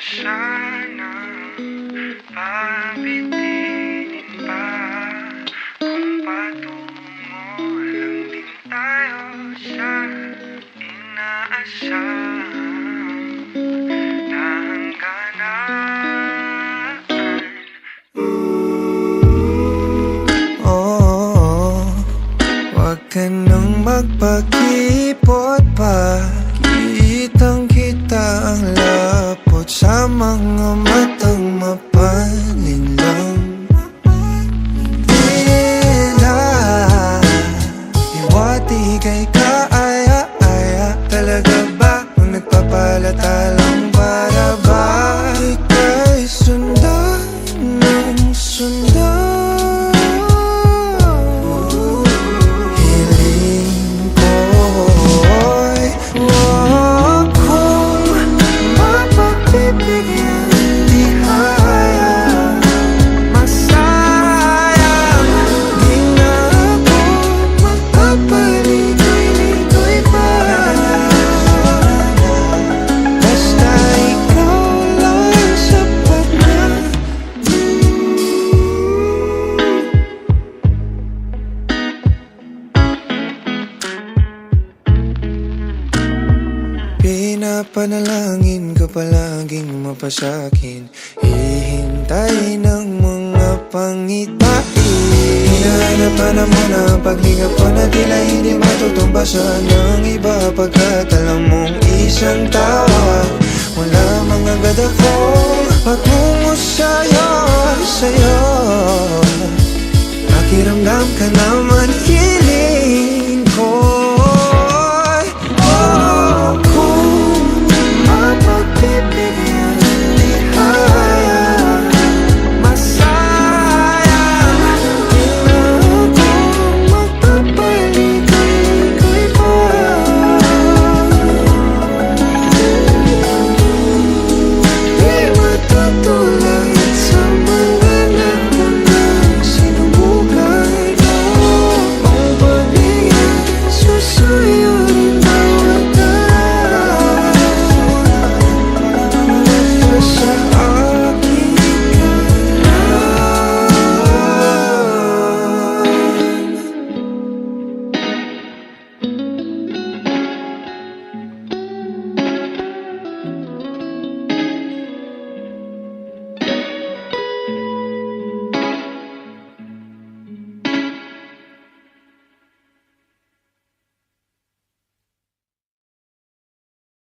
sanang pabitinin pa. Kung patungo lang din tayo sa inaasahang na hangganan. Oh, wag ka nang magpakipot pa. Kitang-kita ang lapot sa mga matang mapalinlang. Tila iwati kay kaaya-aya. Talaga ba kung nagpapalata lang para ba ika'y sundan ng sundan? Hiling ko'y wag kong mapagbibigyan. Di hayang masayang. Di na ako magpapaligoy-ligoy pa. Basta ikaw lang sapat na. Pinapanalangin ka palaging mapasakin. Hihintay ng mga pangitain. Hinahanapan mo na paglingap ko na tila hindi matutumbasan ng iba. Pagkat alam mong isang tao